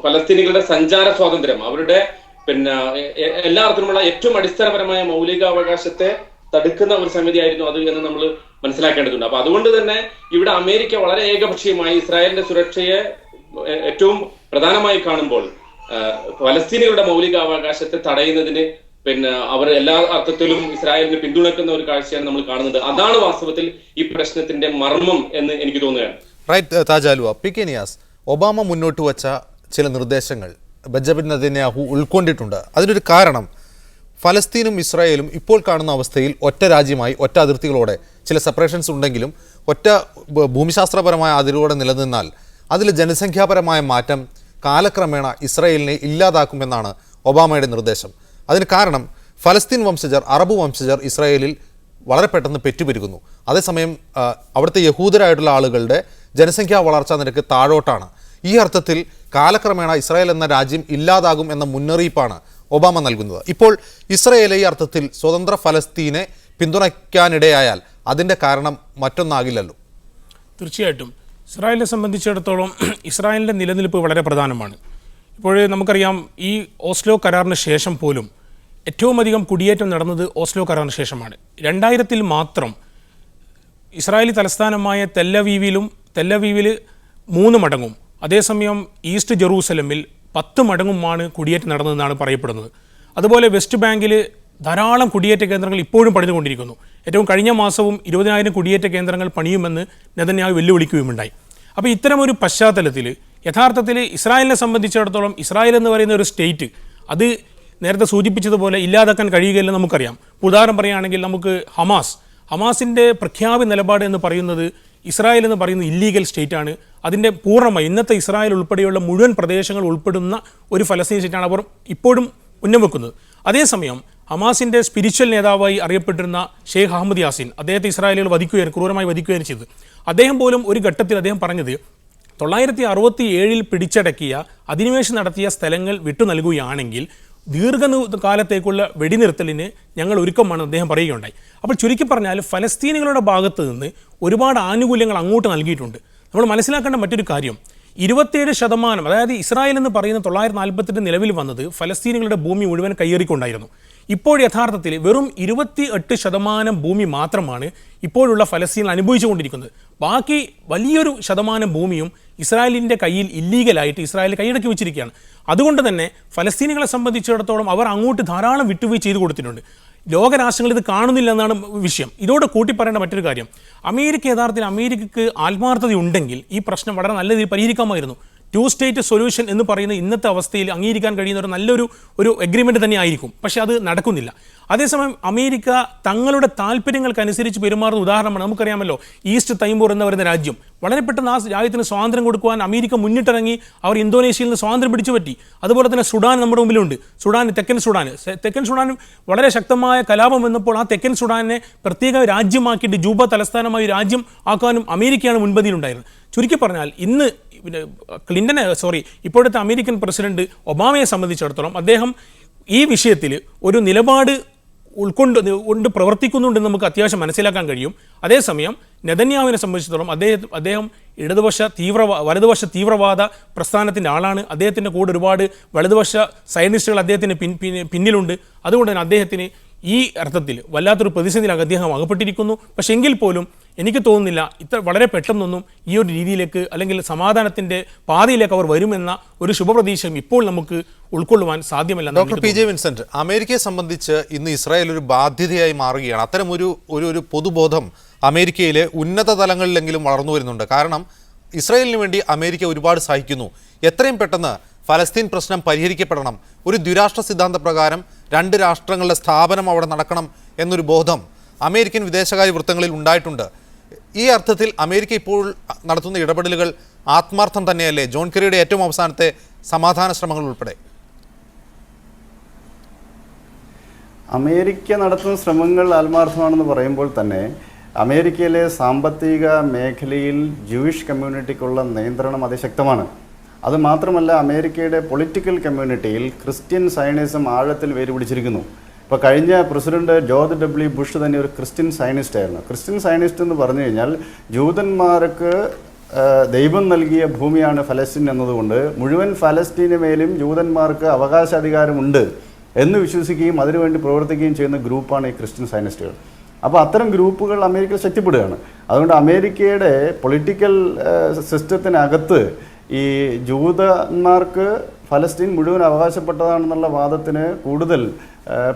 ഫലസ്തീനികളുടെ സഞ്ചാര സ്വാതന്ത്ര്യം, അവരുടെ എല്ലാ അർത്ഥത്തിലുമുള്ള ഏറ്റവും അടിസ്ഥാനപരമായ മൗലികാവകാശത്തെ തടുക്കുന്ന ഒരു സമിതിയായിരുന്നു അത് എന്ന് നമ്മൾ മനസ്സിലാക്കേണ്ടതുണ്ട്. അപ്പൊ അതുകൊണ്ട് തന്നെ ഇവിടെ അമേരിക്ക വളരെ ഏകപക്ഷീയമായി ഇസ്രായേലിന്റെ സുരക്ഷയെ ഏറ്റവും പ്രധാനമായി കാണുമ്പോൾ ഫലസ്തീനികളുടെ മൗലികാവകാശത്തെ തടയുന്നതിന് അവർ എല്ലാ അർത്ഥത്തിലും ഇസ്രായേലിനെ പിന്തുണക്കുന്ന ഒരു കാഴ്ചയാണ് നമ്മൾ കാണുന്നത്. അതാണ് വാസ്തവത്തിൽ ഈ പ്രശ്നത്തിന്റെ മർമ്മം എന്ന് എനിക്ക് തോന്നുകയാണ്. റൈറ്റ് താജാലുവ, പി കെ നിയാസ്, ഒബാമ മുന്നോട്ട് വച്ച ചില നിർദ്ദേശങ്ങൾ ബെഞ്ചമിൻ നെതന്യാഹു ഉൾക്കൊണ്ടിട്ടുണ്ട്. അതിനൊരു കാരണം ഫലസ്തീനും ഇസ്രായേലും ഇപ്പോൾ കാണുന്ന അവസ്ഥയിൽ ഒറ്റ രാജ്യമായി ഒറ്റ അതിർത്തികളോടെ ചില സെപ്പറേഷൻസ് ഉണ്ടെങ്കിലും ഒറ്റ ഭൂമിശാസ്ത്രപരമായ അതിരുകളോടെ നിലനിന്നാൽ അതിൽ ജനസംഖ്യാപരമായ മാറ്റം കാലക്രമേണ ഇസ്രായേലിനെ ഇല്ലാതാക്കുമെന്നാണ് ഒബാമയുടെ നിർദ്ദേശം. അതിന് കാരണം ഫലസ്തീൻ വംശജർ, അറബ് വംശജർ ഇസ്രായേലിൽ വളരെ പെട്ടെന്ന് പെറ്റുപെരുകുന്നു. അതേസമയം അവിടുത്തെ യഹൂദരായിട്ടുള്ള ആളുകളുടെ ജനസംഖ്യാ വളർച്ചാ നിരക്ക് താഴോട്ടാണ്. ഈ അർത്ഥത്തിൽ കാലക്രമേണ ഇസ്രായേൽ എന്ന രാജ്യം ഇല്ലാതാകും എന്ന മുന്നറിയിപ്പാണ് ഒബാമ നൽകുന്നത്. ഇപ്പോൾ ഇസ്രായേൽ ഈ അർത്ഥത്തിൽ സ്വതന്ത്ര ഫലസ്തീനെ പിന്തുണയ്ക്കാനിടയായാൽ അതിൻ്റെ കാരണം മറ്റൊന്നാകില്ലല്ലോ. തീർച്ചയായിട്ടും ഇസ്രായേലിനെ സംബന്ധിച്ചിടത്തോളം ഇസ്രായേലിൻ്റെ നിലനിൽപ്പ് വളരെ പ്രധാനമാണ്. ഇപ്പോൾ നമുക്കറിയാം, ഈ ഓസ്ലോ കരാറിന് ശേഷം പോലും ഏറ്റവും അധികം കുടിയേറ്റം നടന്നത് ഓസ്ലോ കരാറിന് ശേഷമാണ്. 2000 മാത്രം ഇസ്രായേലി തലസ്ഥാനമായ തെല്ലവീവിൽ 3 മടങ്ങും, അതേസമയം ഈസ്റ്റ് ജെറൂസലമിൽ 10 മടങ്ങുമാണ് കുടിയേറ്റം നടന്നതെന്നാണ് പറയപ്പെടുന്നത്. അതുപോലെ വെസ്റ്റ് ബാങ്കിൽ ധാരാളം കുടിയേറ്റ കേന്ദ്രങ്ങൾ ഇപ്പോഴും പണിതുകൊണ്ടിരിക്കുന്നു. ഏറ്റവും കഴിഞ്ഞ മാസവും 20,000 കുടിയേറ്റ കേന്ദ്രങ്ങൾ പണിയുമെന്ന് നെതന്യാഹു വെല്ലുവിളിക്കുകയുമുണ്ടായി. അപ്പോൾ ഇത്തരമൊരു പശ്ചാത്തലത്തിൽ യഥാർത്ഥത്തിൽ ഇസ്രായേലിനെ സംബന്ധിച്ചിടത്തോളം ഇസ്രായേൽ എന്ന് പറയുന്ന ഒരു സ്റ്റേറ്റ് അത് നേരത്തെ സൂചിപ്പിച്ചതുപോലെ ഇല്ലാതാക്കാൻ കഴിയുകയില്ലെന്ന് നമുക്കറിയാം. ഉദാഹരണം പറയുകയാണെങ്കിൽ നമുക്ക് ഹമാസിൻ്റെ പ്രഖ്യാപിത നിലപാട് എന്ന് പറയുന്നത് ഇസ്രായേൽ എന്ന് പറയുന്നത് ഇല്ലീഗൽ സ്റ്റേറ്റാണ്. അതിൻ്റെ പൂർണ്ണമായി ഇന്നത്തെ ഇസ്രായേൽ ഉൾപ്പെടെയുള്ള മുഴുവൻ പ്രദേശങ്ങൾ ഉൾപ്പെടുന്ന ഒരു ഫലസ്തീൻ സ്റ്റേറ്റാണ് അവർ ഇപ്പോഴും ഉന്നം വെക്കുന്നത്. അതേസമയം ഹമാസിൻ്റെ സ്പിരിച്വൽ നേതാവായി അറിയപ്പെട്ടിരുന്ന ഷെയ്ഖ് അഹമ്മദ് യാസിൻ, അദ്ദേഹത്തെ ഇസ്രായേലുകൾ ക്രൂരമായി വധിക്കുകയാണ് ചെയ്തത്. അദ്ദേഹം പോലും ഒരു ഘട്ടത്തിൽ അദ്ദേഹം പറഞ്ഞത് 967 പിടിച്ചടക്കിയ അധിനിവേശം നടത്തിയ സ്ഥലങ്ങൾ വിട്ടു നൽകുകയാണെങ്കിൽ ദീർഘകാലത്തേക്കുള്ള വെടിനിർത്തലിന് ഞങ്ങൾ ഒരുക്കമാണെന്ന് അദ്ദേഹം പറയുകയുണ്ടായി. അപ്പോൾ ചുരുക്കി പറഞ്ഞാൽ ഫലസ്തീനികളുടെ ഭാഗത്ത് നിന്ന് ഒരുപാട് ആനുകൂല്യങ്ങൾ അങ്ങോട്ട് നൽകിയിട്ടുണ്ട്. നമ്മൾ മനസ്സിലാക്കേണ്ട മറ്റൊരു കാര്യം, 27%, അതായത് ഇസ്രായേൽ എന്ന് പറയുന്ന 948 നിലവിൽ വന്നത് ഫലസ്തീനികളുടെ ഭൂമി മുഴുവൻ കയ്യേറിക്കൊണ്ടായിരുന്നു. ഇപ്പോൾ യഥാർത്ഥത്തിൽ വെറും 28% ഭൂമി മാത്രമാണ് ഇപ്പോഴുള്ള ഫലസ്തീൻ അനുഭവിച്ചുകൊണ്ടിരിക്കുന്നത്. ബാക്കി വലിയൊരു ശതമാനം ഭൂമിയും ഇസ്രായേലിൻ്റെ കയ്യിൽ ഇല്ലീഗലായിട്ട് ഇസ്രായേൽ കൈയടക്കി വെച്ചിരിക്കുകയാണ്. അതുകൊണ്ട് തന്നെ ഫലസ്തീനികളെ സംബന്ധിച്ചിടത്തോളം അവർ അങ്ങോട്ട് ധാരാളം വിട്ടുവീഴ്ച ചെയ്തു കൊടുത്തിട്ടുണ്ട്. ലോകരാഷ്ട്രങ്ങൾ ഇത് കാണുന്നില്ല എന്നാണ് വിഷയം. ഇതോടെ കൂട്ടി പറയേണ്ട മറ്റൊരു കാര്യം, അമേരിക്കക്ക് ആത്മാർത്ഥത ഉണ്ടെങ്കിൽ ഈ പ്രശ്നം വളരെ നല്ല രീതിയിൽ പരിഹരിക്കാമായിരുന്നു. 2 സ്റ്റേറ്റ് സൊല്യൂഷൻ എന്ന് പറയുന്ന ഇന്നത്തെ അവസ്ഥയിൽ അംഗീകരിക്കാൻ കഴിയുന്ന ഒരു എഗ്രിമെൻറ്റ് തന്നെ ആയിരിക്കും. പക്ഷേ അത് നടക്കുന്നില്ല. അതേസമയം അമേരിക്ക തങ്ങളുടെ താല്പര്യങ്ങൾക്കനുസരിച്ച് പെരുമാറുന്ന ഉദാഹരണമാണ് നമുക്കറിയാമല്ലോ. ഈസ്റ്റ് തൈമൂർ എന്ന് പറയുന്ന രാജ്യം വളരെ പെട്ടെന്ന് ആ രാജ്യത്തിന് സ്വാതന്ത്ര്യം കൊടുക്കുവാൻ അമേരിക്ക മുന്നിട്ടിറങ്ങി. അവർ ഇന്തോനേഷ്യയിൽ നിന്ന് സ്വാതന്ത്ര്യം പിടിച്ചു പറ്റി. അതുപോലെ തന്നെ സുഡാൻ നമ്മുടെ മുമ്പിലുണ്ട്. തെക്കൻ സുഡാൻ വളരെ ശക്തമായ കലാപം വന്നപ്പോൾ ആ തെക്കൻ സുഡാനെ പ്രത്യേക രാജ്യമാക്കിയിട്ട് ജൂബ തലസ്ഥാനമായി രാജ്യം ആക്കാനും അമേരിക്കയാണ് മുൻപന്തിയിലുണ്ടായിരുന്നത്. ചുരുക്കി പറഞ്ഞാൽ ഇന്ന് ഇപ്പോഴത്തെ അമേരിക്കൻ പ്രസിഡന്റ് ഒബാമയെ സംബന്ധിച്ചിടത്തോളം അദ്ദേഹം ഈ വിഷയത്തിൽ ഒരു നിലപാട് ഉൾക്കൊണ്ട് പ്രവർത്തിക്കുന്നുണ്ടെന്ന് നമുക്ക് അത്യാവശ്യം മനസ്സിലാക്കാൻ കഴിയും. അതേസമയം നെതന്യാഹുവിനെ സംബന്ധിച്ചിടത്തോളം അദ്ദേഹം വലതുപക്ഷ തീവ്രവാദ പ്രസ്ഥാനത്തിൻ്റെ ആളാണ്. അദ്ദേഹത്തിൻ്റെ കൂടെ ഒരുപാട് വലതുപക്ഷ സയനിസ്റ്റുകൾ അദ്ദേഹത്തിന് പിന്നിലുണ്ട്. അതുകൊണ്ട് തന്നെ അദ്ദേഹത്തിന് ഈ അർത്ഥത്തിൽ വല്ലാത്തൊരു പ്രതിസന്ധിയിലാണ് അദ്ദേഹം അകപ്പെട്ടിരിക്കുന്നു. പക്ഷേ എങ്കിൽ പോലും എനിക്ക് തോന്നുന്നില്ല വളരെ പെട്ടെന്നൊന്നും ഈ ഒരു രീതിയിലേക്ക് അല്ലെങ്കിൽ സമാധാനത്തിൻ്റെ പാതയിലേക്ക് അവർ വരുമെന്ന ഒരു ശുഭപ്രതീക്ഷയും ഇപ്പോൾ നമുക്ക് ഉൾക്കൊള്ളുവാൻ സാധ്യമല്ല. ഡോക്ടർ പി ജെ വിൻസെന്റ്, അമേരിക്കയെ സംബന്ധിച്ച് ഇന്ന് ഇസ്രായേൽ ഒരു ബാധ്യതയായി മാറുകയാണ്. അത്തരം ഒരു പൊതുബോധം അമേരിക്കയിലെ ഉന്നത തലങ്ങളിലെങ്കിലും വളർന്നു വരുന്നുണ്ട്. കാരണം ഇസ്രായേലിന് വേണ്ടി അമേരിക്ക ഒരുപാട് സഹിക്കുന്നു. എത്രയും പെട്ടെന്ന് ഫലസ്തീൻ പ്രശ്നം പരിഹരിക്കപ്പെടണം, ഒരു ദ്വിരാഷ്ട്ര സിദ്ധാന്ത പ്രകാരം 2 രാഷ്ട്രങ്ങളുടെ സ്ഥാപനം അവിടെ നടക്കണം എന്നൊരു ബോധം അമേരിക്കൻ വിദേശകാര്യ വൃത്തങ്ങളിൽ ഉണ്ടായിട്ടുണ്ട്. ഈ അർത്ഥത്തിൽ അമേരിക്ക ഇപ്പോൾ നടത്തുന്ന ഇടപെടലുകൾ ആത്മാർത്ഥം തന്നെയല്ലേ? ജോൺ കെറിയുടെ ഏറ്റവും അവസാനത്തെ സമാധാന ശ്രമങ്ങൾ ഉൾപ്പെടെ അമേരിക്ക നടത്തുന്ന ശ്രമങ്ങൾ ആത്മാർത്ഥമാണെന്ന് പറയുമ്പോൾ തന്നെ അമേരിക്കയിലെ സാമ്പത്തിക മേഖലയിൽ ജൂയിഷ് കമ്മ്യൂണിറ്റിക്കുള്ള നിയന്ത്രണം അതിശക്തമാണ്. അതുമാത്രമല്ല, അമേരിക്കയുടെ പൊളിറ്റിക്കൽ കമ്മ്യൂണിറ്റിയിൽ ക്രിസ്ത്യൻ സയനിസം ആഴത്തിൽ വേരുപിടിച്ചിരിക്കുന്നു. ഇപ്പോൾ കഴിഞ്ഞ പ്രസിഡന്റ് ജോർജ് ഡബ്ല്യു ബുഷ് തന്നെ ഒരു ക്രിസ്ത്യൻ സയനിസ്റ്റ് ആയിരുന്നു. ക്രിസ്ത്യൻ സയനിസ്റ്റ് എന്ന് പറഞ്ഞു കഴിഞ്ഞാൽ ജൂതന്മാർക്ക് ദൈവം നൽകിയ ഭൂമിയാണ് ഫലസ്തീൻ എന്നതുകൊണ്ട് മുഴുവൻ ഫലസ്തീന് മേലും ജൂതന്മാർക്ക് അവകാശാധികാരമുണ്ട് എന്ന് വിശ്വസിക്കുകയും അതിനുവേണ്ടി പ്രവർത്തിക്കുകയും ചെയ്യുന്ന ഗ്രൂപ്പാണ് ഈ ക്രിസ്ത്യൻ സയനിസ്റ്റുകൾ. അപ്പോൾ അത്തരം ഗ്രൂപ്പുകൾ അമേരിക്കയിൽ ശക്തിപ്പെടുകയാണ്. അതുകൊണ്ട് അമേരിക്കയുടെ പൊളിറ്റിക്കൽ സിസ്റ്റത്തിനകത്ത് ഈ ജൂതന്മാർക്ക് ഫലസ്തീൻ മുഴുവൻ അവകാശപ്പെട്ടതാണെന്നുള്ള വാദത്തിന് കൂടുതൽ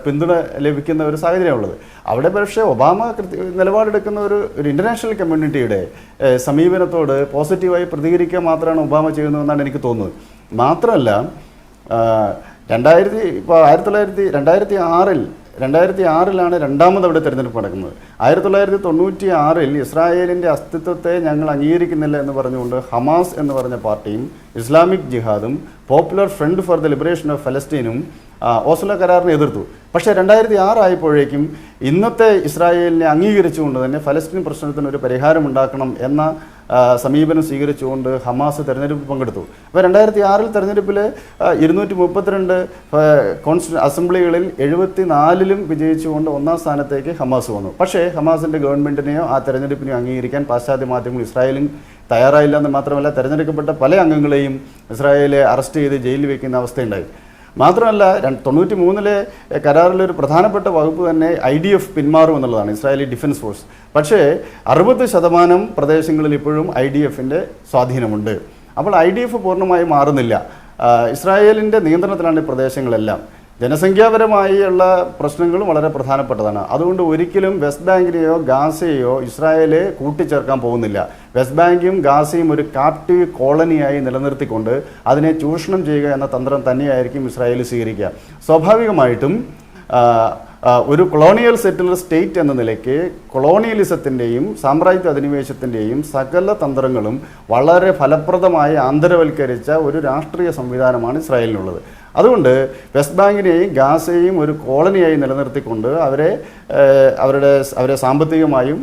പിന്തുണ ലഭിക്കുന്ന ഒരു സാഹചര്യമുള്ളത്. അവിടെ പക്ഷേ ഒബാമ നിലപാടെടുക്കുന്ന ഒരു ഇൻ്റർനാഷണൽ കമ്മ്യൂണിറ്റിയുടെ സമീപനത്തോട് പോസിറ്റീവായി പ്രതികരിക്കുക മാത്രമാണ് ഒബാമ ചെയ്യുന്നതെന്നാണ് എനിക്ക് തോന്നുന്നത്. മാത്രമല്ല 2006 രണ്ടാമത് അവിടെ തിരഞ്ഞെടുപ്പ് നടക്കുന്നത്. 1996 ഇസ്രായേലിൻ്റെ അസ്തിത്വത്തെ ഞങ്ങൾ അംഗീകരിക്കുന്നില്ല എന്ന് പറഞ്ഞുകൊണ്ട് ഹമാസ് എന്ന് പറഞ്ഞ പാർട്ടിയും ഇസ്ലാമിക് ജിഹാദും Popular Front for the Liberation of ഫലസ്തീനും ഓസ്ലോ കരാറിനെ എതിർത്തു. പക്ഷേ 2006 ആയപ്പോഴേക്കും ഇന്നത്തെ ഇസ്രായേലിനെ അംഗീകരിച്ചുകൊണ്ട് തന്നെ ഫലസ്തീൻ പ്രശ്നത്തിന് ഒരു പരിഹാരമുണ്ടാക്കണം എന്ന സമീപനം സ്വീകരിച്ചുകൊണ്ട് ഹമാസ് തെരഞ്ഞെടുപ്പിൽ പങ്കെടുത്തു. അപ്പോൾ 2006 തെരഞ്ഞെടുപ്പിൽ 232 അസംബ്ലികളിൽ 74 വിജയിച്ചുകൊണ്ട് ഒന്നാം സ്ഥാനത്തേക്ക് ഹമാസ് വന്നു. പക്ഷേ ഹമാസിൻ്റെ ഗവൺമെൻറ്റിനെയോ ആ തെരഞ്ഞെടുപ്പിനെയോ അംഗീകരിക്കാൻ പാശ്ചാത്യ മാധ്യമങ്ങൾ ഇസ്രായേലും തയ്യാറായില്ല എന്ന് മാത്രമല്ല തെരഞ്ഞെടുക്കപ്പെട്ട പല അംഗങ്ങളെയും ഇസ്രായേലെ അറസ്റ്റ് ചെയ്ത് ജയിലിൽ വയ്ക്കുന്ന അവസ്ഥയുണ്ടായി. മാത്രമല്ല 93 കരാറിലൊരു പ്രധാനപ്പെട്ട വകുപ്പ് തന്നെ IDF പിന്മാറും എന്നുള്ളതാണ്, ഇസ്രായേലി ഡിഫൻസ് ഫോഴ്സ്. പക്ഷേ 60% പ്രദേശങ്ങളിൽ ഇപ്പോഴും IDFൻ്റെ സ്വാധീനമുണ്ട്. അപ്പോൾ IDF പൂർണ്ണമായി മാറുന്നില്ല. ഇസ്രായേലിൻ്റെ നിയന്ത്രണത്തിലാണ് ഈ പ്രദേശങ്ങളെല്ലാം. ജനസംഖ്യാപരമായുള്ള പ്രശ്നങ്ങളും വളരെ പ്രധാനപ്പെട്ടതാണ്. അതുകൊണ്ട് ഒരിക്കലും വെസ്റ്റ് ബാങ്കിനെയോ ഗാസയെയോ ഇസ്രായേൽ കൂട്ടിച്ചേർക്കാൻ പോകുന്നില്ല. വെസ്റ്റ് ബാങ്കും ഗാസയും ഒരു കാപ്റ്റീവ് കോളനിയായി നിലനിർത്തിക്കൊണ്ട് അതിനെ ചൂഷണം ചെയ്യുക എന്ന തന്ത്രം തന്നെയായിരിക്കും ഇസ്രായേൽ സ്വീകരിക്കുക. സ്വാഭാവികമായിട്ടും ഒരു കൊളോണിയൽ സെറ്റിലർ സ്റ്റേറ്റ് എന്ന നിലയ്ക്ക് കൊളോണിയലിസത്തിൻ്റെയും സാമ്രാജ്യ അധിനിവേശത്തിൻ്റെയും സകല തന്ത്രങ്ങളും വളരെ ഫലപ്രദമായി ആന്തരവൽക്കരിച്ച ഒരു രാഷ്ട്രീയ സംവിധാനമാണ് ഇസ്രായേലിനുള്ളത്. അതുകൊണ്ട് വെസ്റ്റ് ബാങ്കിനെയും ഗാസയെയും ഒരു കോളനിയായി നിലനിർത്തിക്കൊണ്ട് അവരെ സാമ്പത്തികമായും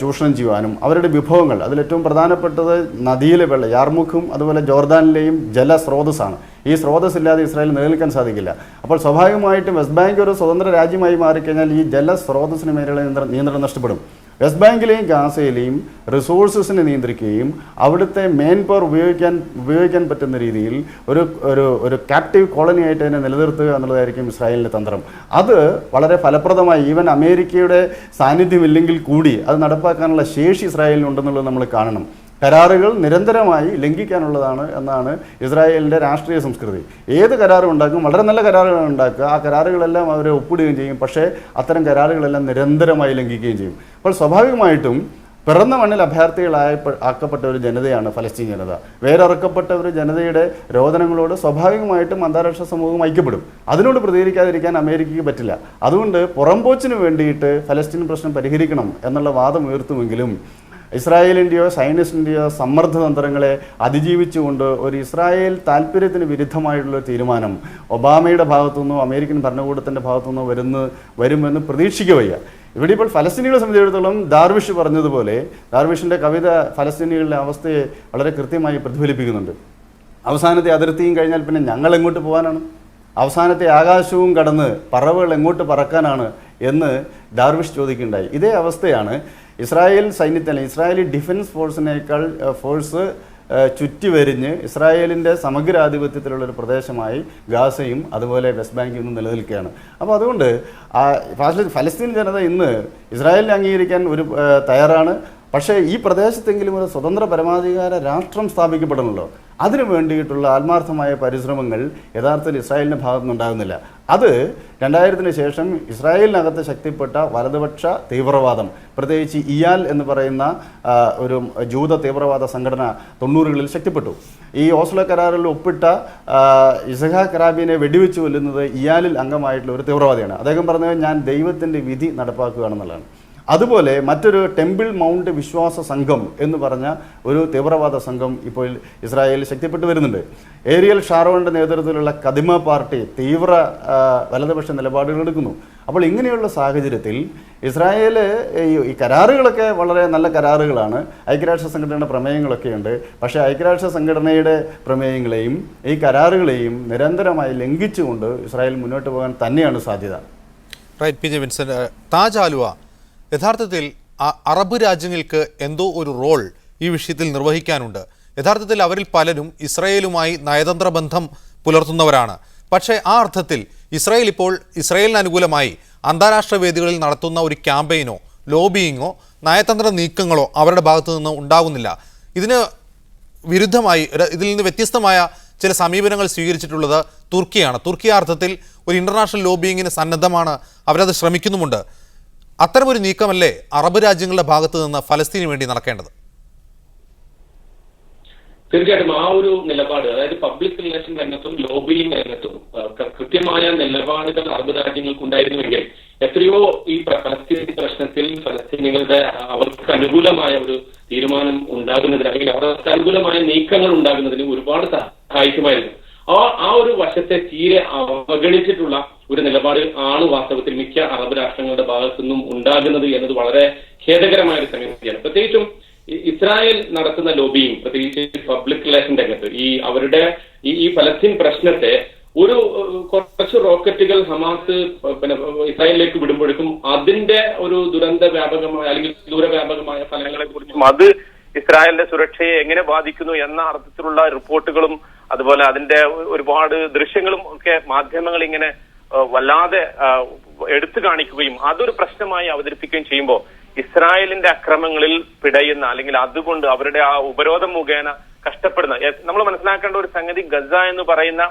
ചൂഷണം ചെയ്യുവാനും അവരുടെ വിഭവങ്ങൾ, അതിലേറ്റവും പ്രധാനപ്പെട്ടത് നദിയിലെ വെള്ളം, യാർമുഖും അതുപോലെ ജോർദാനിലെയും ജലസ്രോതസ്സാണ്. ഈ സ്രോതസ്സില്ലാതെ ഇസ്രായേൽ നിലനിൽക്കാൻ സാധിക്കില്ല. അപ്പോൾ സ്വാഭാവികമായിട്ടും വെസ്റ്റ് ബാങ്ക് ഒരു സ്വതന്ത്ര രാജ്യമായി മാറിക്കഴിഞ്ഞാൽ ഈ ജലസ്രോതസ്സിന് മേലുള്ള നിയന്ത്രണം നഷ്ടപ്പെടും. വെസ്റ്റ് ബാങ്കിലെയും ഗാസയിലെയും റിസോഴ്സസിനെ നിയന്ത്രിക്കുകയും അവിടുത്തെ മെയിൻ പവർ ഉപയോഗിക്കാൻ പറ്റുന്ന രീതിയിൽ ഒരു ക്യാപ്റ്റീവ് കോളനി ആയിട്ട് തന്നെ നിലനിർത്തുക എന്നുള്ളതായിരിക്കും ഇസ്രായേലിൻ്റെ തന്ത്രം. അത് വളരെ ഫലപ്രദമായി ഈവൻ അമേരിക്കയുടെ സാന്നിധ്യമില്ലെങ്കിൽ കൂടി അത് നടപ്പാക്കാനുള്ള ശേഷി ഇസ്രായേലിനുണ്ടെന്നുള്ളത് നമ്മൾ കാണണം. കരാറുകൾ നിരന്തരമായി ലംഘിക്കാനുള്ളതാണ് എന്നാണ് ഇസ്രായേലിൻ്റെ രാഷ്ട്രീയ സംസ്കൃതി. ഏത് കരാറും ഉണ്ടാക്കും, വളരെ നല്ല കരാറുകൾ ഉണ്ടാക്കുക, ആ കരാറുകളെല്ലാം അവർ ഒപ്പിടുകയും ചെയ്യും. പക്ഷേ അത്തരം കരാറുകളെല്ലാം നിരന്തരമായി ലംഘിക്കുകയും ചെയ്യും. അപ്പോൾ സ്വാഭാവികമായിട്ടും പിറന്ന മണ്ണിൽ ആക്കപ്പെട്ട ഒരു ജനതയാണ് ഫലസ്തീൻ ജനത. വേരറക്കപ്പെട്ട ഒരു ജനതയുടെ രോദനങ്ങളോട് സ്വാഭാവികമായിട്ടും അന്താരാഷ്ട്ര സമൂഹം ഐക്യപ്പെടും. അതിനോട് പ്രതികരിക്കാതിരിക്കാൻ അമേരിക്കയ്ക്ക് പറ്റില്ല. അതുകൊണ്ട് പുറംപോച്ചിന് വേണ്ടിയിട്ട് ഫലസ്തീൻ പ്രശ്നം പരിഹരിക്കണം എന്നുള്ള വാദം ഉയർത്തുമെങ്കിലും ഇസ്രായേലിൻ്റെയോ സൈനിസ്റ്റിൻ്റെയോ സമ്മർദ്ദതന്ത്രങ്ങളെ അതിജീവിച്ചുകൊണ്ട് ഒരു ഇസ്രായേൽ താല്പര്യത്തിന് വിരുദ്ധമായിട്ടുള്ള തീരുമാനം ഒബാമയുടെ ഭാഗത്തുനിന്നോ അമേരിക്കൻ ഭരണകൂടത്തിൻ്റെ ഭാഗത്തുനിന്നോ വരുമെന്ന് പ്രതീക്ഷിക്കുക വയ്യ. ഇവിടെ ഇപ്പോൾ ഫലസ്തീനികളെ സംബന്ധിച്ചിടത്തോളം ദാർവിഷ് പറഞ്ഞതുപോലെ ദാർവിഷിൻ്റെ കവിത ഫലസ്തീനികളുടെ അവസ്ഥയെ വളരെ കൃത്യമായി പ്രതിഫലിപ്പിക്കുന്നുണ്ട്. അവസാനത്തെ അതിർത്തിയും കഴിഞ്ഞാൽ പിന്നെ ഞങ്ങൾ എങ്ങോട്ട് പോകാനാണ്? അവസാനത്തെ ആകാശവും കടന്ന് പറവകൾ എങ്ങോട്ട് പറക്കാനാണ് എന്ന് ദാർവിഷ് ചോദിക്കുകയുണ്ടായി. ഇതേ അവസ്ഥയാണ് ഇസ്രായേൽ സൈന്യത്തിന്, ഇസ്രായേലി ഡിഫൻസ് ഫോഴ്സ് ചുറ്റിവരിഞ്ഞ് ഇസ്രായേലിൻ്റെ സമഗ്രാധിപത്യത്തിലുള്ളൊരു പ്രദേശമായി ഗാസയും അതുപോലെ വെസ്റ്റ് ബാങ്കും ഇന്ന് നിലനിൽക്കുകയാണ്. അപ്പോൾ അതുകൊണ്ട് ഫലസ്തീൻ ജനത ഇന്ന് ഇസ്രായേലിനെ അംഗീകരിക്കാൻ തയ്യാറാണ്. പക്ഷേ ഈ പ്രദേശത്തെങ്കിലും ഒരു സ്വതന്ത്ര പരമാധികാര രാഷ്ട്രം സ്ഥാപിക്കപ്പെടണമല്ലോ. അതിനു വേണ്ടിയിട്ടുള്ള ആത്മാർത്ഥമായ പരിശ്രമങ്ങൾ യഥാർത്ഥത്തിൽ ഇസ്രായേലിൻ്റെ ഭാഗത്തുനിന്നുണ്ടാകുന്നില്ല. അത് 2000-ന് ശേഷം ഇസ്രായേലിനകത്ത് ശക്തിപ്പെട്ട വലതുപക്ഷ തീവ്രവാദം, പ്രത്യേകിച്ച് ഇയാൽ എന്ന് പറയുന്ന ഒരു ജൂത തീവ്രവാദ സംഘടന 90-കളിൽ ശക്തിപ്പെട്ടു. ഈ ഓസ്ലോ കരാറിൽ ഒപ്പിട്ട ഇസഹാക്ക് റാബിനെ വെടിവെച്ച് കൊല്ലുന്നത് ഇയാലിൽ അംഗമായിട്ടുള്ള ഒരു തീവ്രവാദിയാണ്. അദ്ദേഹം പറഞ്ഞത് ഞാൻ ദൈവത്തിൻ്റെ വിധി നടപ്പാക്കുകയാണെന്നുള്ളതാണ്. അതുപോലെ മറ്റൊരു ടെമ്പിൾ മൗണ്ട് വിശ്വാസ സംഘം എന്ന് പറഞ്ഞ ഒരു തീവ്രവാദ സംഘം ഇപ്പോൾ ഇസ്രായേലിൽ ശക്തിപ്പെട്ടു വരുന്നുണ്ട്. ഏരിയൽ ഷാരോണിൻ്റെ നേതൃത്വത്തിലുള്ള കദിമ പാർട്ടി തീവ്ര വലതുപക്ഷ നിലപാടുകൾ എടുക്കുന്നു. അപ്പോൾ ഇങ്ങനെയുള്ള സാഹചര്യത്തിൽ ഇസ്രായേൽ ഈ കരാറുകളൊക്കെ വളരെ നല്ല കരാറുകളാണ്, ഐക്യരാഷ്ട്ര സംഘടനയുടെ പ്രമേയങ്ങളൊക്കെയുണ്ട്. പക്ഷേ ഐക്യരാഷ്ട്ര സംഘടനയുടെ പ്രമേയങ്ങളെയും ഈ കരാറുകളെയും നിരന്തരമായി ലംഘിച്ചുകൊണ്ട് ഇസ്രായേൽ മുന്നോട്ട് പോകാൻ തന്നെയാണ് സാധ്യത. Right. P J Vincent, Taj Aluva യഥാർത്ഥത്തിൽ അറബ് രാജ്യങ്ങൾക്ക് എന്തോ ഒരു റോൾ ഈ വിഷയത്തിൽ നിർവഹിക്കാനുണ്ട്. യഥാർത്ഥത്തിൽ അവരിൽ പലരും ഇസ്രായേലുമായി നയതന്ത്ര ബന്ധം പുലർത്തുന്നവരാണ്. പക്ഷേ ആ അർത്ഥത്തിൽ ഇസ്രായേൽ ഇപ്പോൾ ഇസ്രായേലിന് അനുകൂലമായി അന്താരാഷ്ട്ര വേദികളിൽ നടത്തുന്ന ഒരു ക്യാമ്പയിനോ ലോബിയിങ്ങോ നയതന്ത്ര നീക്കങ്ങളോ അവരുടെ ഭാഗത്തു നിന്ന് ഉണ്ടാകുന്നില്ല. ഇതിന് വിരുദ്ധമായി ഇതിൽ നിന്ന് വ്യത്യസ്തമായ ചില സമീപനങ്ങൾ സ്വീകരിച്ചിട്ടുള്ളത് തുർക്കിയാണ്. തുർക്കി ആ അർത്ഥത്തിൽ ഒരു ഇന്റർനാഷണൽ ലോബിയിങ്ങിന് സന്നദ്ധമാണ്, അവരത് ശ്രമിക്കുന്നുമുണ്ട്. അത്തരമൊരു നീക്കമല്ലേ അറബ് രാജ്യങ്ങളുടെ ഭാഗത്തു നിന്ന് ഫലസ്തീന് വേണ്ടി നടക്കേണ്ടത്? തീർച്ചയായിട്ടും ആ ഒരു നിലപാട്, അതായത് പബ്ലിക് റിലേഷൻ രംഗത്തും ലോബിയിങ് രംഗത്തും കൃത്യമായ നിലപാടുകൾ അറബ് രാജ്യങ്ങൾക്ക് ഉണ്ടായിരുന്നുവെങ്കിൽ എത്രയോ ഈ ഫലസ്തീൻ പ്രശ്നത്തിൽ ഫലസ്തീനികളുടെ അവർക്ക് അനുകൂലമായ ഒരു തീരുമാനം ഉണ്ടാകുന്നതിന് അല്ലെങ്കിൽ അവർക്ക് അനുകൂലമായ നീക്കങ്ങൾ ഉണ്ടാകുന്നതിന് ഒരുപാട് സഹായിക്കുമായിരുന്നു. ആ ഒരു വശത്തെ തീരെ അവഗണിച്ചിട്ടുള്ള ഒരു നിലപാട് ആണ് വാസ്തവത്തിൽ മിക്ക അറബ് രാഷ്ട്രങ്ങളുടെ ഭാഗത്തുനിന്നും ഉണ്ടാകുന്നത് എന്നത് വളരെ ഖേദകരമായ ഒരു സംഗതിയാണ്. പ്രത്യേകിച്ചും ഇസ്രായേൽ നടത്തുന്ന ലോബിയിങ്, പ്രത്യേകിച്ച് പബ്ലിക് റിലേഷൻ രംഗത്ത് അവരുടെ ഈ ഫലസ്തീൻ പ്രശ്നത്തെ കുറച്ച് റോക്കറ്റുകൾ ഹമാസ് ഇസ്രായേലിലേക്ക് വിടുമ്പോഴേക്കും അതിന്റെ ഒരു ദുരന്ത വ്യാപകമായ അല്ലെങ്കിൽ ദൂരവ്യാപകമായ ഫലങ്ങളെ കുറിച്ചും അത് ഇസ്രായേലിന്റെ സുരക്ഷയെ എങ്ങനെ ബാധിക്കുന്നു എന്ന അർത്ഥത്തിലുള്ള റിപ്പോർട്ടുകളും അതുപോലെ അതിന്റെ ഒരുപാട് ദൃശ്യങ്ങളും ഒക്കെ മാധ്യമങ്ങൾ ഇങ്ങനെ വല്ലാതെ എടുത്തു കാണിക്കുകയും അതൊരു പ്രശ്നമായി അവതരിപ്പിക്കുകയും ചെയ്യുമ്പോൾ ഇസ്രായേലിന്റെ അക്രമങ്ങളിൽ പിടയുന്ന അല്ലെങ്കിൽ അതുകൊണ്ട് അവരുടെ ആ ഉപരോധം മുഖേന കഷ്ടപ്പെടുന്ന, നമ്മൾ മനസ്സിലാക്കേണ്ട ഒരു സംഗതി, ഗസ എന്ന് പറയുന്ന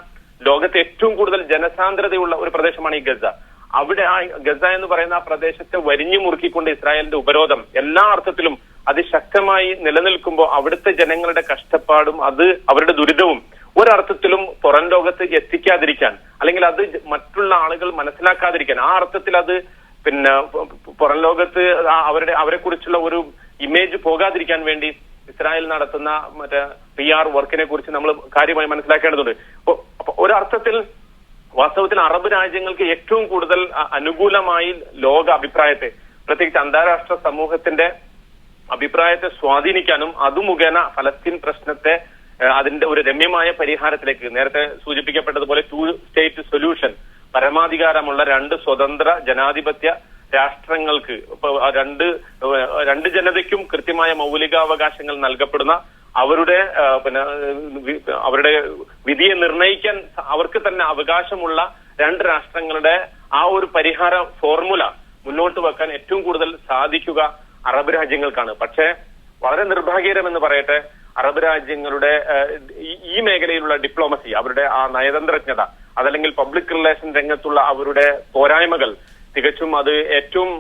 ലോകത്തെ ഏറ്റവും കൂടുതൽ ജനസാന്ദ്രതയുള്ള ഒരു പ്രദേശമാണ് ഈ ഗസ. അവിടെ ആ ഗസ എന്ന് പറയുന്ന ആ പ്രദേശത്തെ വരിഞ്ഞു മുറുക്കിക്കൊണ്ട് ഇസ്രായേലിന്റെ ഉപരോധം എല്ലാ അർത്ഥത്തിലും അതിശക്തമായി നിലനിൽക്കുമ്പോൾ അവിടുത്തെ ജനങ്ങളുടെ കഷ്ടപ്പാടും അവരുടെ ദുരിതവും ഒരർത്ഥത്തിലും പുറം ലോകത്ത് എത്തിക്കാതിരിക്കാൻ അല്ലെങ്കിൽ അത് മറ്റുള്ള ആളുകൾ മനസ്സിലാക്കാതിരിക്കാൻ, ആ അർത്ഥത്തിൽ അത് പുറം ലോകത്ത് അവരെ കുറിച്ചുള്ള ഒരു ഇമേജ് പോകാതിരിക്കാൻ വേണ്ടി ഇസ്രായേൽ നടത്തുന്ന PR വർക്കിനെ കുറിച്ച് നമ്മൾ കാര്യമായി മനസ്സിലാക്കേണ്ടതുണ്ട്. ഒരർത്ഥത്തിൽ വാസ്തവത്തിൽ അറബ് രാജ്യങ്ങൾക്ക് ഏറ്റവും കൂടുതൽ അനുകൂലമായി ലോക അഭിപ്രായത്തെ, പ്രത്യേകിച്ച് അന്താരാഷ്ട്ര സമൂഹത്തിന്റെ അഭിപ്രായത്തെ സ്വാധീനിക്കാനും അതു മുഖേന ഫലസ്തീൻ പ്രശ്നത്തെ അതിന്റെ ഒരു രമ്യമായ പരിഹാരത്തിലേക്ക്, നേരത്തെ സൂചിപ്പിക്കപ്പെട്ടതുപോലെ 2 സ്റ്റേറ്റ് സൊല്യൂഷൻ, പരമാധികാരമുള്ള 2 സ്വതന്ത്ര ജനാധിപത്യ രാഷ്ട്രങ്ങൾക്ക്, രണ്ട് ജനതയ്ക്കും കൃത്യമായ മൗലികാവകാശങ്ങൾ നൽകപ്പെടുന്ന, അവരുടെ വിധിയെ നിർണയിക്കാൻ അവർക്ക് തന്നെ അവകാശമുള്ള 2 രാഷ്ട്രങ്ങളുടെ ആ ഒരു പരിഹാര ഫോർമുല മുന്നോട്ട് വെക്കാൻ ഏറ്റവും കൂടുതൽ സാധിക്കുക അറബ് രാജ്യങ്ങൾക്കാണ്. പക്ഷേ വളരെ നിർഭാഗ്യകരമെന്ന് പറയട്ടെ, അറബ് രാജ്യങ്ങളുടെ ഈ മേഖലയിലുള്ള ഡിപ്ലോമസി, അവരുടെ ആ നയതന്ത്രജ്ഞത, അതല്ലെങ്കിൽ പബ്ലിക് റിലേഷൻ രംഗത്തുള്ള അവരുടെ പോരായ്മകൾ തികച്ചും അത് ഏറ്റവും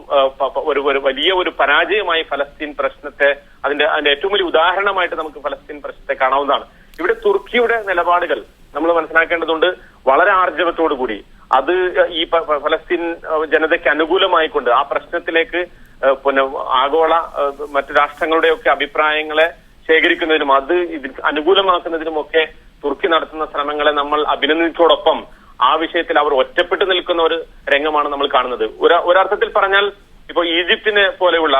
വലിയ ഒരു പരാജയമായി ഫലസ്തീൻ പ്രശ്നത്തെ അതിന്റെ ഏറ്റവും വലിയ ഉദാഹരണമായിട്ട് നമുക്ക് ഫലസ്തീൻ പ്രശ്നത്തെ കാണാവുന്നതാണ്. ഇവിടെ തുർക്കിയുടെ നിലപാടുകൾ നമ്മൾ മനസ്സിലാക്കേണ്ടതുണ്ട്. വളരെ ആർജവത്തോടു കൂടി അത് ഈ ഫലസ്തീൻ ജനതയ്ക്ക് അനുകൂലമായിക്കൊണ്ട് ആ പ്രശ്നത്തിലേക്ക് ആഗോള മറ്റു രാഷ്ട്രങ്ങളുടെയൊക്കെ അഭിപ്രായങ്ങളെ ശേഖരിക്കുന്നതിനും അത് ഇതിന് അനുകൂലമാക്കുന്നതിനുമൊക്കെ തുർക്കി നടത്തുന്ന ശ്രമങ്ങളെ നമ്മൾ അഭിനന്ദിച്ചതോടൊപ്പം ആ വിഷയത്തിൽ അവർ ഒറ്റപ്പെട്ടു നിൽക്കുന്ന ഒരു രംഗമാണ് നമ്മൾ കാണുന്നത്. ഒരർത്ഥത്തിൽ പറഞ്ഞാൽ ഇപ്പോ ഈജിപ്തിനെ പോലെയുള്ള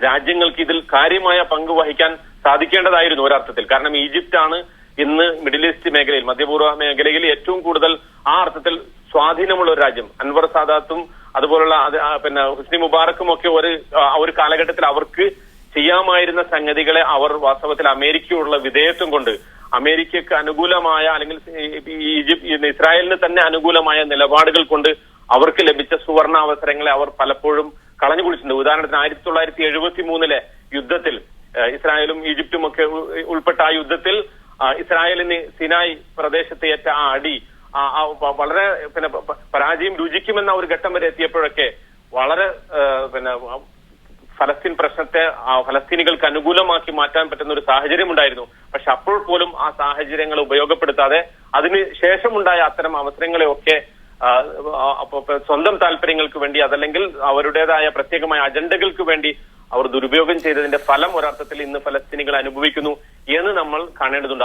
രാജ്യങ്ങൾക്ക് ഇതിൽ കാര്യമായ പങ്ക് വഹിക്കാൻ സാധിക്കേണ്ടതായിരുന്നു ഒരർത്ഥത്തിൽ. കാരണം ഈജിപ്താണ് ഇന്ന് മിഡിൽ ഈസ്റ്റ് മേഖലയിൽ, മധ്യപൂർവ്വ മേഖലയിൽ ഏറ്റവും കൂടുതൽ ആ അർത്ഥത്തിൽ സ്വാധീനമുള്ള ഒരു രാജ്യം. അൻവർ സാദാത്തും അതുപോലുള്ള ഹുസ്നി മുബാറക്കും ഒക്കെ ഒരു കാലഘട്ടത്തിൽ അവർക്ക് ചെയ്യാമായിരുന്ന സംഗതികളെ അവർ വാസ്തവത്തിൽ അമേരിക്കയോടുള്ള വിധേയത്വം കൊണ്ട് അമേരിക്കക്ക് അനുകൂലമായ അല്ലെങ്കിൽ ഇസ്രായേലിന് തന്നെ അനുകൂലമായ നിലപാടുകൾ കൊണ്ട് അവർക്ക് ലഭിച്ച സുവർണ അവസരങ്ങളെ അവർ പലപ്പോഴും കളഞ്ഞു കുടിച്ചിട്ടുണ്ട്. ഉദാഹരണത്തിന് 1973 യുദ്ധത്തിൽ ഇസ്രായേലും ഈജിപ്തും ഒക്കെ ഉൾപ്പെട്ട ആ യുദ്ധത്തിൽ ഇസ്രായേലിന് സിനായ് പ്രദേശത്ത് ഏറ്റ ആ അടി വളരെ പരാജയം രുചിക്കുമെന്ന ഒരു ഘട്ടം വരെ എത്തിയപ്പോഴൊക്കെ വളരെ ഫലസ്തീൻ പ്രശ്നത്തെ ഫലസ്തീനികൾക്ക് അനുകൂലമാക്കി മാറ്റാൻ പറ്റുന്ന ഒരു സാഹചര്യം ഉണ്ടായിരുന്നു. പക്ഷെ അപ്പോൾ പോലും ആ സാഹചര്യങ്ങൾ ഉപയോഗപ്പെടുത്താതെ അതിന് ശേഷമുണ്ടായ അത്തരം അവസരങ്ങളെയൊക്കെ സ്വന്തം താല്പര്യങ്ങൾക്ക് വേണ്ടി അതല്ലെങ്കിൽ അവരുടേതായ പ്രത്യേകമായ അജണ്ടകൾക്ക് വേണ്ടി അവർ ദുരുപയോഗം ചെയ്തതിന്റെ ഫലം ഒരർത്ഥത്തിൽ ഇന്ന് ഫലസ്തീനികൾ അനുഭവിക്കുന്നു എന്ന് നമ്മൾ കാണേണ്ടതുണ്ട്.